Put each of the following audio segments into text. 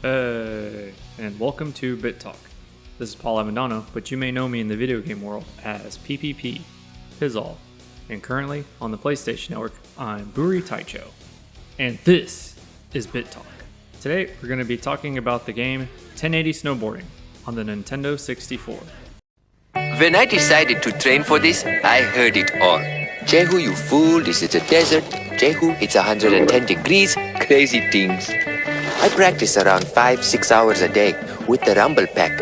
Hey, and welcome to BitTalk. This is Paul Avendano, but you may know me in the video game world as PPP, Pizzol, and currently on the PlayStation Network, I'm Buri Taicho. And this is BitTalk. Today, we're going to be talking about the game 1080 Snowboarding on the Nintendo 64. When I decided to train for this, I heard it all. Jehu, you fool, this is a desert. Jehu, it's 110 degrees, crazy things. I practice around 5-6 hours a day with the rumble pack.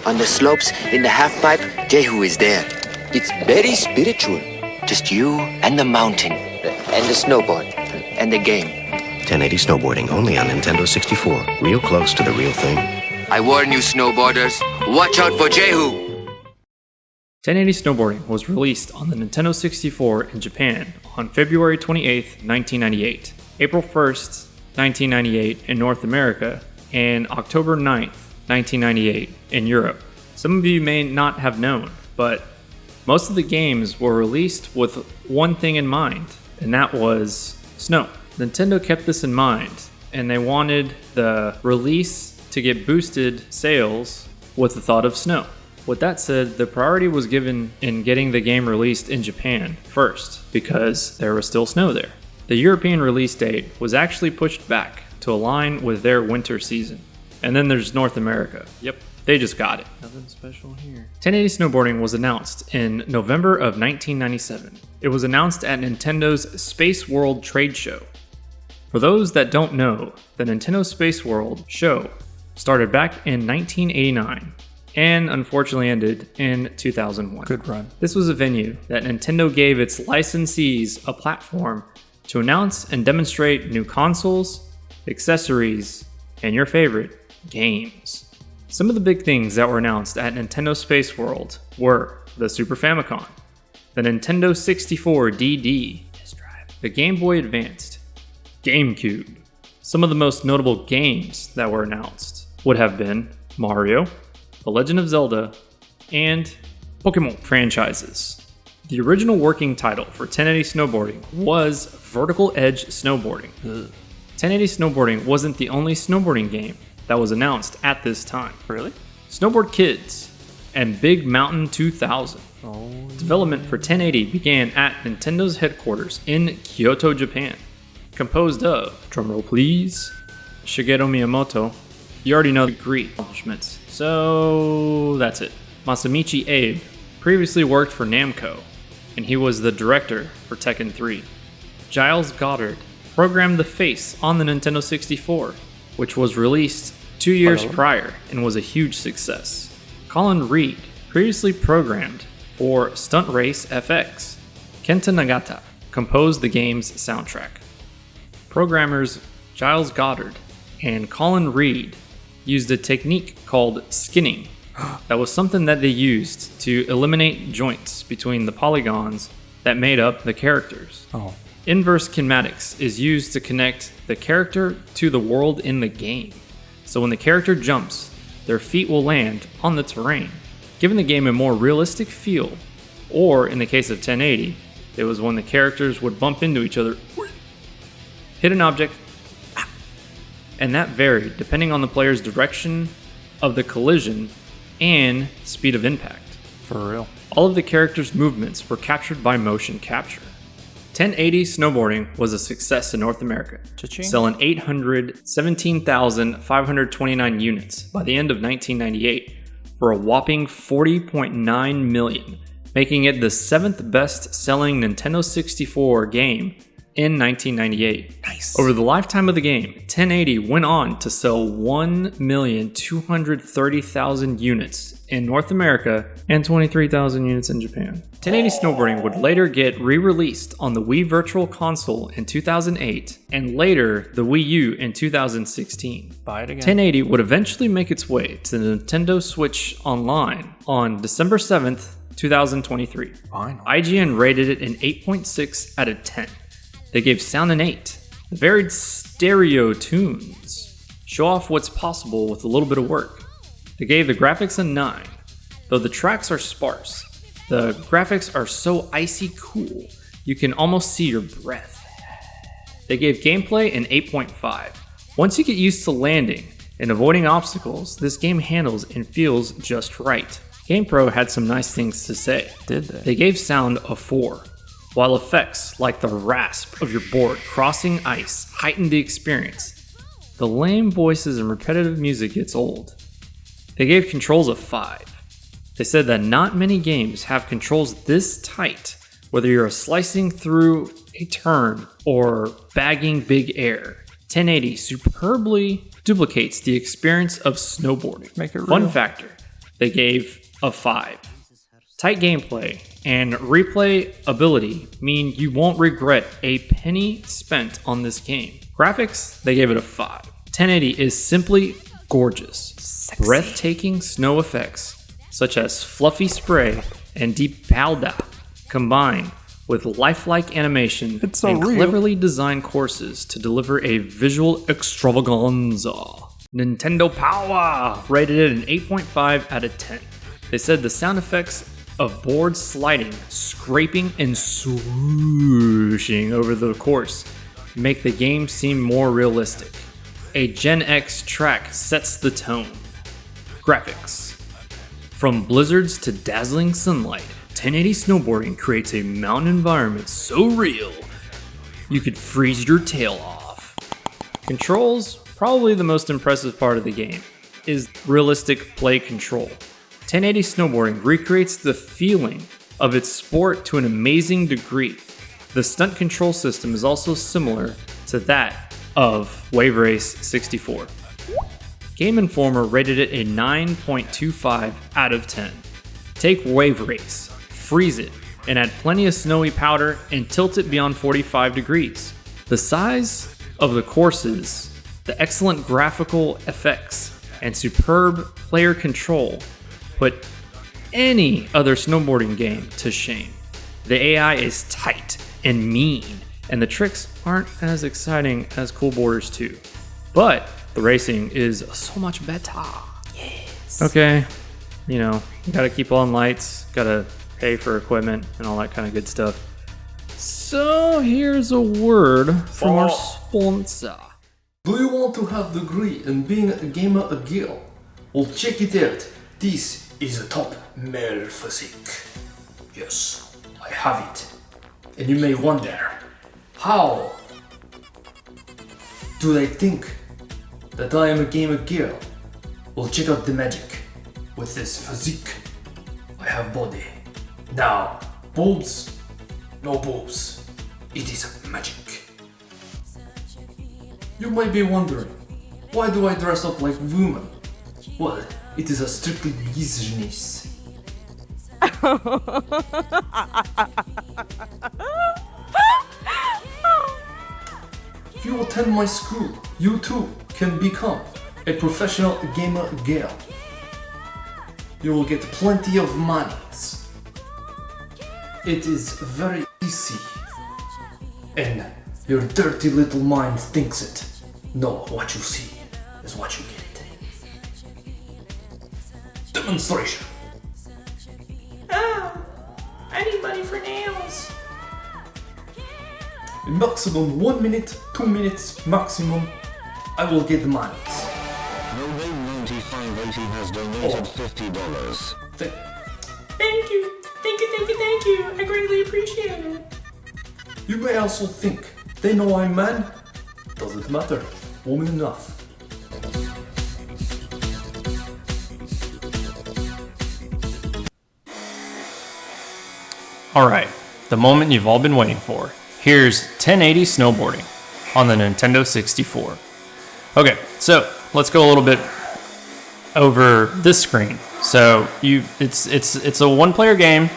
On the slopes, in the half-pipe, Jehu is there. It's very spiritual. Just you and the mountain, and the snowboard, and the game. 1080 Snowboarding, only on Nintendo 64. Real close to the real thing. I warn you, snowboarders, watch out for Jehu! 1080 Snowboarding was released on the Nintendo 64 in Japan on February 28, 1998, April 1st, 1998 in North America, and October 9th, 1998 in Europe. Some of you may not have known, but most of the games were released with one thing in mind, and that was snow. Nintendo kept this in mind, and they wanted the release to get boosted sales with the thought of snow. With that said, the priority was given in getting the game released in Japan first, because there was still snow there. The European release date was actually pushed back to align with their winter season. And then there's North America. Yep, they just got it. Nothing special here. 1080 Snowboarding was announced in November of 1997. It was announced at Nintendo's Space World trade show. For those that don't know, the Nintendo Space World show started back in 1989 and unfortunately ended in 2001. Good run. This was a venue that Nintendo gave its licensees a platform to announce and demonstrate new consoles, accessories, and your favorite, games. Some of the big things that were announced at Nintendo Space World were the Super Famicom, the Nintendo 64 DD, the Game Boy Advanced, GameCube. Some of the most notable games that were announced would have been Mario, The Legend of Zelda, and Pokémon franchises. The original working title for 1080 Snowboarding was Vertical Edge Snowboarding. 1080 Snowboarding wasn't the only snowboarding game that was announced at this time. Really? Snowboard Kids and Big Mountain 2000. Development for 1080 began at Nintendo's headquarters in Kyoto, Japan. Composed of, drumroll please, Shigeru Miyamoto. You already know the great accomplishments, so that's it. Masamichi Abe previously worked for Namco, and he was the director for Tekken 3. Giles Goddard programmed the face on the Nintendo 64, which was released 2 years prior and was a huge success. Colin Reed previously programmed for Stunt Race FX. Kenta Nagata composed the game's soundtrack. Programmers Giles Goddard and Colin Reed used a technique called skinning. That was something that they used to eliminate joints between the polygons that made up the characters. Inverse kinematics is used to connect the character to the world in the game. So when the character jumps, their feet will land on the terrain, giving the game a more realistic feel. Or in the case of 1080, it was when the characters would bump into each other, hit an object, and that varied depending on the player's direction of the collision and speed of impact. For real. All of the characters' movements were captured by motion capture. 1080 Snowboarding was a success in North America, selling 817,529 units by the end of 1998 for a whopping $40.9 million, making it the 7th best-selling Nintendo 64 game in 1998. Nice. Over the lifetime of the game, 1080 went on to sell 1,230,000 units in North America and 23,000 units in Japan. 1080 Snowboarding would later get re-released on the Wii Virtual Console in 2008 and later the Wii U in 2016. Buy it again. 1080 would eventually make its way to the Nintendo Switch Online on December 7th, 2023. Fine. IGN rated it an 8.6 out of 10. They gave sound an 8. The varied stereo tunes show off what's possible with a little bit of work. They gave the graphics a 9, though the tracks are sparse. The graphics are so icy cool, you can almost see your breath. They gave gameplay an 8.5. Once you get used to landing, In avoiding obstacles, this game handles and feels just right. GamePro had some nice things to say. Did they? They gave sound a 4, while effects like the rasp of your board crossing ice heightened the experience. The lame voices and repetitive music gets old. They gave controls a 5. They said that not many games have controls this tight, whether you're slicing through a turn or bagging big air. 1080 superbly duplicates the experience of snowboarding. Make it real. Fun factor, they gave a 5. Tight gameplay and replayability mean you won't regret a penny spent on this game. Graphics, they gave it a 5. 1080 is simply gorgeous. Sexy. Breathtaking snow effects, such as fluffy spray and deep powder, combined with lifelike animation It's so and real. cleverly designed courses to deliver a visual extravaganza. Nintendo Power rated it an 8.5 out of 10. They said the sound effects of boards sliding, scraping, and swooshing over the course make the game seem more realistic. A Gen X track sets the tone. Graphics. From blizzards to dazzling sunlight, 1080 snowboarding creates a mountain environment so real you could freeze your tail off. Controls, probably the most impressive part of the game, is realistic play control. 1080 snowboarding recreates the feeling of its sport to an amazing degree. The stunt control system is also similar to that of Wave Race 64. Game Informer rated it a 9.25 out of 10. Take Wave Race, freeze it, and add plenty of snowy powder and tilt it beyond 45 degrees. The size of the courses, the excellent graphical effects, and superb player control put any other snowboarding game to shame. The AI is tight and mean, and the tricks aren't as exciting as Cool Borders 2. But the racing is so much better. Yes. Okay, you gotta keep on lights, gotta pay for equipment, and all that kind of good stuff. So here's a word from our sponsor. Do you want to have degree in being a gamer a girl? Well, check it out. This is a top male physique. Yes, I have it. And you may wonder, how do they think that I am a gamer girl? Well, check out the magic. With this physique, I have body. Now, boobs, no boobs. It is magic. You might be wondering, why do I dress up like woman? Well, it is a strictly business. If you attend my school, you too can become a professional gamer girl. You will get plenty of monies. It is very easy. And your dirty little mind thinks it. No, what you see is what you get. Demonstration. Oh, I need money for nails. In maximum 1 minute, 2 minutes maximum, I will get the monies. Romain9580 has donated $50. Th- Thank you. Thank you, thank you, thank you. I greatly appreciate it. You may also think they know I'm man. Doesn't matter. Woman enough. Alright, the moment you've all been waiting for. Here's 1080 snowboarding on the Nintendo 64. Okay, so let's go a little bit over this screen. So it's a one-player game,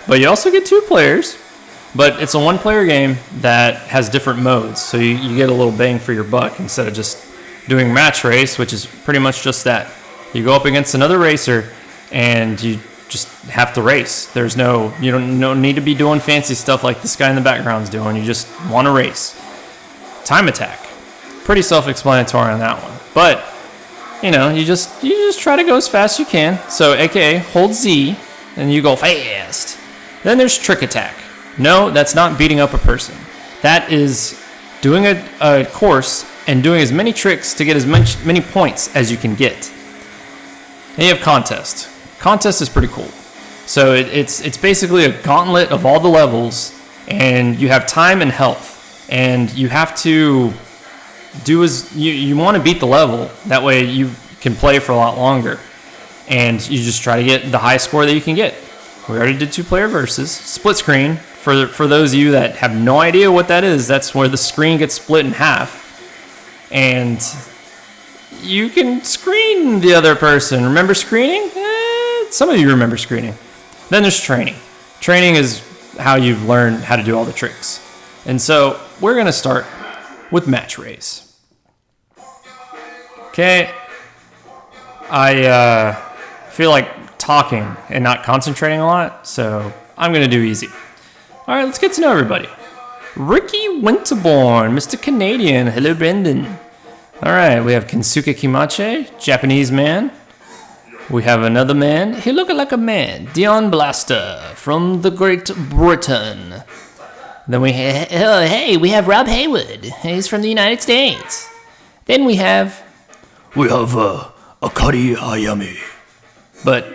but you also get 2 players. But it's a one-player game that has different modes, so you get a little bang for your buck instead of just doing match race, which is pretty much just that. You go up against another racer, and you just have to race. You don't need to be doing fancy stuff like this guy in the background's doing. You just want to race. Time attack, pretty self-explanatory on that one. But you just try to go as fast as you can. So, AKA hold Z, and you go fast. Then there's trick attack. No, that's not beating up a person. That is doing a course and doing as many tricks to get as many points as you can get. And you have contest. Contest is pretty cool. So it's basically a gauntlet of all the levels, and you have time and health, and you have to do as you want to beat the level. That way you can play for a lot longer, and you just try to get the highest score that you can get. We already did 2-player versus split screen. For those of you that have no idea what that is, that's where the screen gets split in half, and you can screen the other person. Remember screening? Some of you remember screening. Then there's training. Training is how you learn how to do all the tricks. And so we're going to start with match race. Okay. I feel like talking and not concentrating a lot, so I'm going to do easy. All right, let's get to know everybody. Ricky Winterborn, Mr. Canadian. Hello, Brendan. All right, we have Kensuke Kimache, Japanese man. We have another man. He look like a man. Dion Blaster from the Great Britain. Then we we have Rob Haywood. He's from the United States. Then we have Akari Hayami. But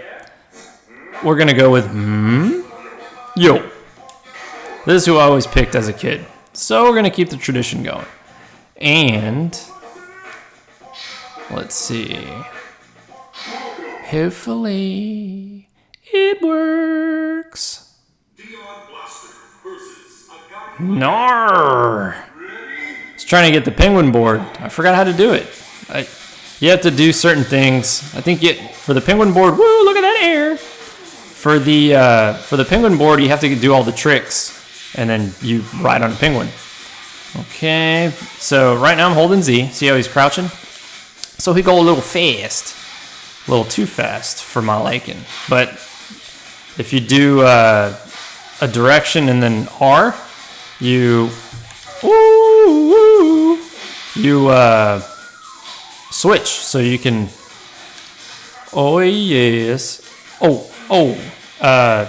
we're gonna go with Yo. This is who I always picked as a kid. So we're gonna keep the tradition going. And let's see. Hopefully it works. Nar. I was trying to get the penguin board. I forgot how to do it. You have to do certain things. I think for the penguin board, woo, look at that air. For the penguin board, you have to do all the tricks, and then you ride on a penguin. Okay, so right now I'm holding Z. See how he's crouching? So he go a little fast. A little too fast for my liking. But if you do a direction and then R, you switch. So you can, oh yes,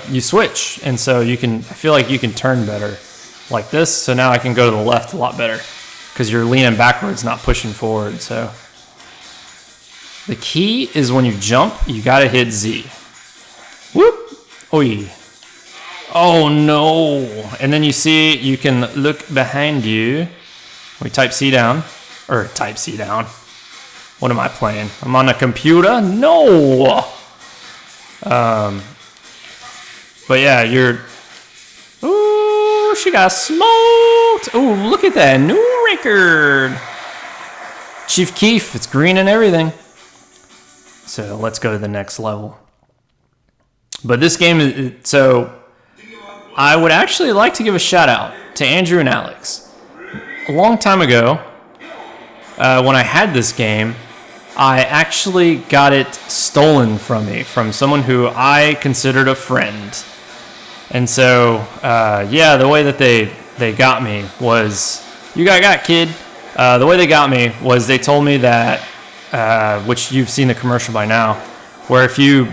you switch. And so I feel like you can turn better like this. So now I can go to the left a lot better because you're leaning backwards, not pushing forward. So the key is when you jump, you gotta hit Z. Whoop! Oi. Oh no! And then you can look behind you. We type C down. What am I playing? I'm on a computer? No! But yeah, ooh, she got smoked! Ooh, look at that, new record! Chief Keef, it's green and everything. So let's go to the next level. But this game so I would actually like to give a shout out to Andrew and Alex. A long time ago, when I had this game, I actually got it stolen from me, from someone who I considered a friend. And so, the way that they got me was, you got kid. The way they got me was they told me that, which you've seen the commercial by now, where if you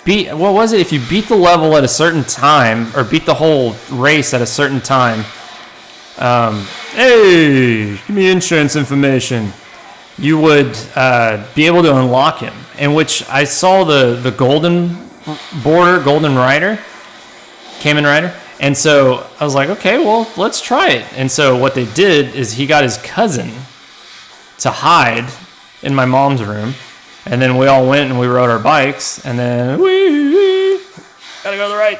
what was it? If you beat the level at a certain time, or beat the whole race at a certain time, hey, give me insurance information, you would be able to unlock him. In which I saw the golden rider, Kamen Rider, and so I was like, okay, well, let's try it. And so what they did is he got his cousin to hide in my mom's room, and then we all went and we rode our bikes, and then we gotta go to the right.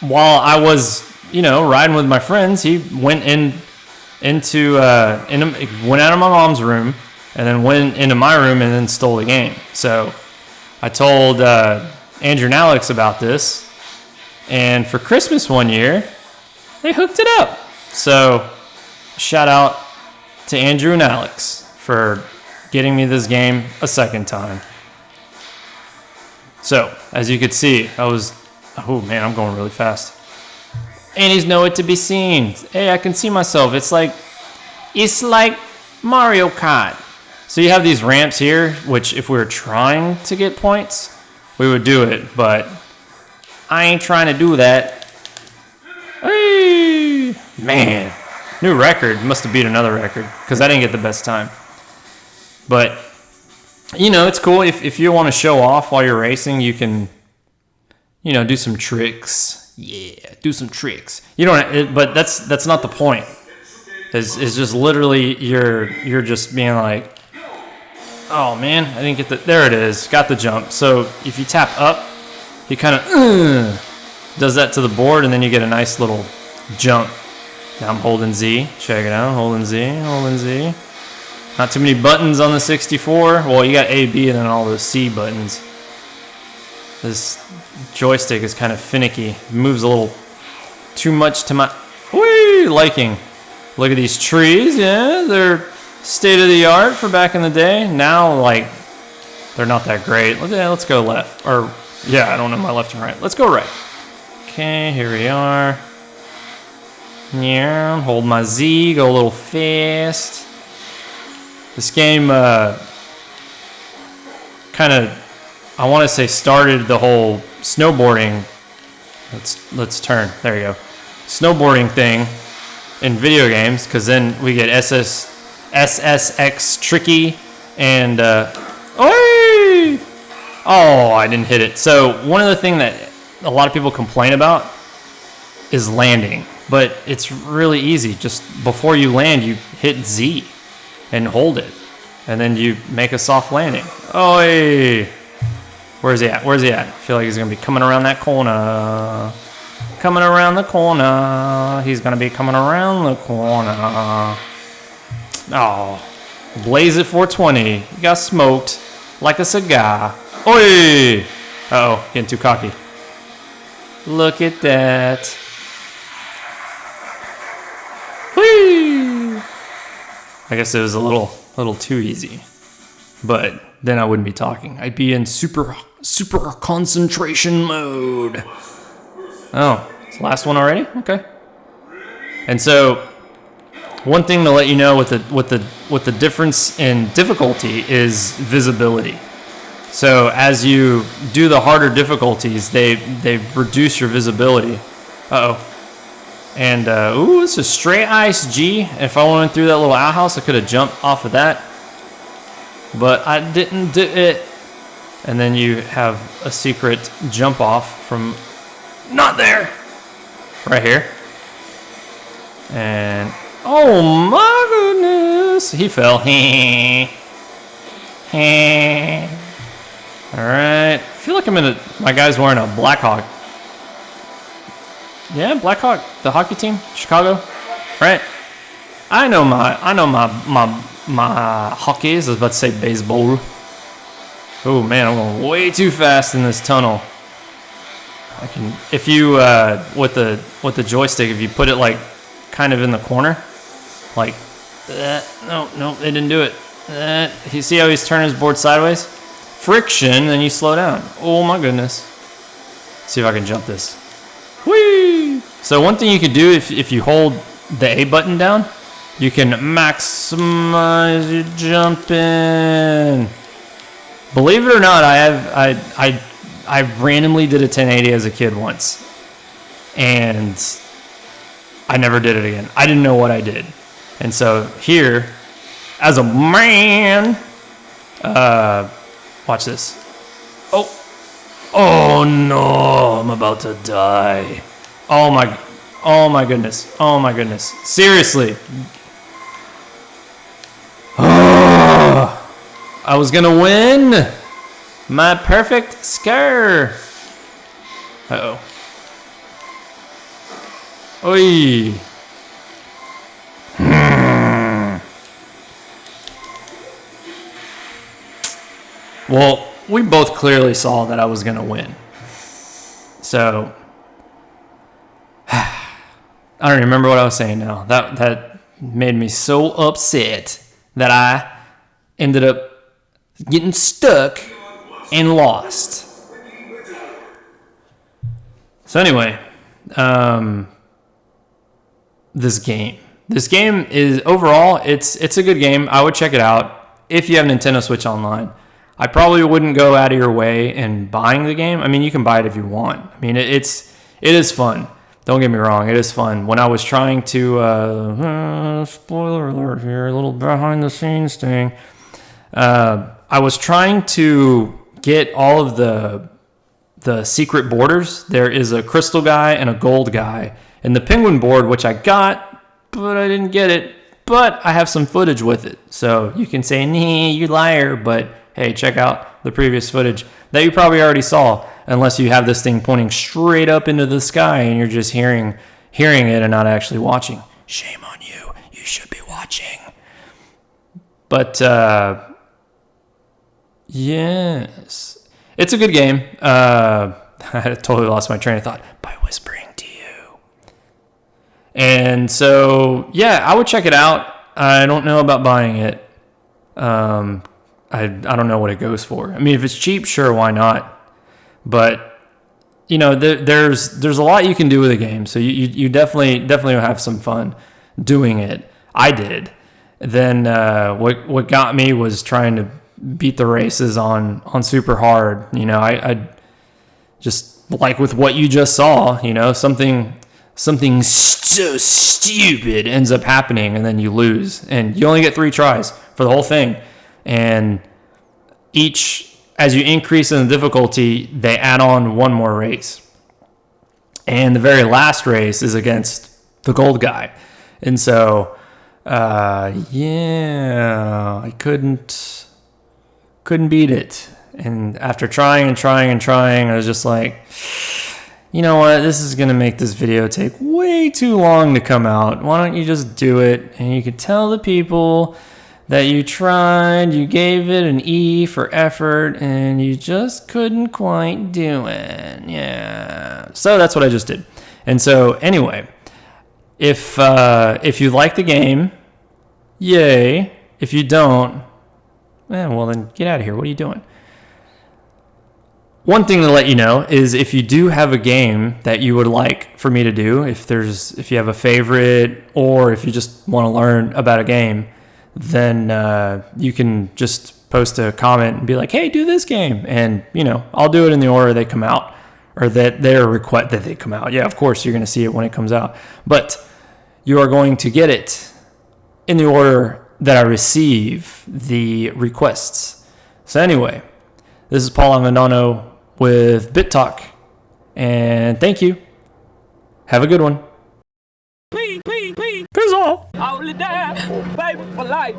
While I was, riding with my friends, he went went out of my mom's room, and then went into my room and then stole the game. So I told Andrew and Alex about this, and for Christmas one year, they hooked it up. So shout out to Andrew and Alex for getting me this game a second time. So, as you could see, I'm going really fast. And he's nowhere to be seen. Hey, I can see myself. It's like Mario Kart. So you have these ramps here, which if we were trying to get points, we would do it, but I ain't trying to do that. Hey, man. New record. Must have beat another record because I didn't get the best time. But, you know, it's cool. If you want to show off while you're racing, you can, you know, do some tricks. Yeah, do some tricks. You don't, but that's not the point. It's just literally you're just being like, oh man, I didn't get the, there it is, got the jump. So if you tap up, he kind of does that to the board, and then you get a nice little jump. Now I'm holding Z. Check it out. Holding Z. Not too many buttons on the 64. Well, you got A, B, and then all those C buttons. This joystick is kind of finicky. It moves a little too much to my liking. Look at these trees. Yeah, they're state of the art for back in the day. Now, like, they're not that great. Let's go left. Or, yeah, I don't know my left and right. Let's go right. Okay, here we are. Yeah, hold my Z, go a little fast. This game kind of, I want to say, started the whole snowboarding. Let's turn. There you go. Snowboarding thing in video games, because then we get SSX Tricky and oh, I didn't hit it. So one of the things that a lot of people complain about is landing, but it's really easy. Just before you land, you hit Z and hold it, and then you make a soft landing. Oh, where's he at? I feel like he's gonna be coming around that corner. Coming around the corner. He's gonna be coming around the corner. Oh, blaze it 420. You got smoked like a cigar. Oi! Uh-oh, getting too cocky. Look at that. Whee! I guess it was a little too easy. But then I wouldn't be talking. I'd be in super concentration mode. Oh, it's the last one already? Okay. And so one thing to let you know with the difference in difficulty is visibility. So as you do the harder difficulties, they reduce your visibility. And ooh, it's a straight ice G. If I went through that little outhouse, I could have jumped off of that, but I didn't do it. And then you have a secret jump off from not there, right here. And oh my goodness, he fell. All right, I feel like my guy's wearing a Blackhawk. Yeah, Blackhawk, the hockey team, Chicago, right? I know my hockey. I was about to say baseball. Oh man, I'm going way too fast in this tunnel. I can, if you with the joystick, if you put it like kind of in the corner, like no, they didn't do it. You see how he's turning his board sideways? Friction, then you slow down. Oh my goodness. Let's see if I can jump this. Whee! So one thing you can do if you hold the A button down, you can maximize your jumping. Believe it or not, I randomly did a 1080 as a kid once, and I never did it again. I didn't know what I did, and so here, as a man, watch this. Oh no, I'm about to die. Oh my goodness. Seriously. I was gonna win. My perfect scare. Uh-oh. Oi. Well, we both clearly saw that I was going to win. So, I don't remember what I was saying now. That made me so upset that I ended up getting stuck and lost. So anyway, this game is overall, it's a good game. I would check it out if you have Nintendo Switch Online. I probably wouldn't go out of your way in buying the game. I mean, you can buy it if you want. I mean, it is fun. Don't get me wrong, it is fun. When I was trying to, spoiler alert here, a little behind the scenes thing. I was trying to get all of the secret borders. There is a crystal guy and a gold guy. And the penguin board, which I got, but I didn't get it. But I have some footage with it. So you can say, nee, you liar. But hey, check out the previous footage that you probably already saw. Unless you have this thing pointing straight up into the sky and you're just hearing it and not actually watching. Shame on you. You should be watching. But, yes. It's a good game. I totally lost my train of thought. By whispering to you. And so, yeah, I would check it out. I don't know about buying it. I don't know what it goes for. I mean, if it's cheap, sure, why not? But you know, there's a lot you can do with a game, so you definitely will have some fun doing it. I did. Then what got me was trying to beat the races on super hard. You know, I just like with what you just saw. You know, something so stupid ends up happening, and then you lose, and you only get 3 tries for the whole thing, and as you increase in the difficulty, they add on 1 more race. And the very last race is against the gold guy. And so, yeah, I couldn't beat it. And after trying, I was just like, you know what? This is going to make this video take way too long to come out. Why don't you just do it? And you can tell the people that you tried, you gave it an E for effort, and you just couldn't quite do it. Yeah. So that's what I just did. And so anyway, if you like the game, yay. If you don't, well then get out of here. What are you doing? One thing to let you know is if you do have a game that you would like for me to do, if you have a favorite, or if you just want to learn about a game, then you can just post a comment and be like, hey, do this game. And, you know, I'll do it in the order they come out, or that they come out. Yeah, of course, you're going to see it when it comes out. But you are going to get it in the order that I receive the requests. So anyway, this is Paul Avendano with BitTalk. And thank you. Have a good one. Peace off. Hold it down, baby, for life.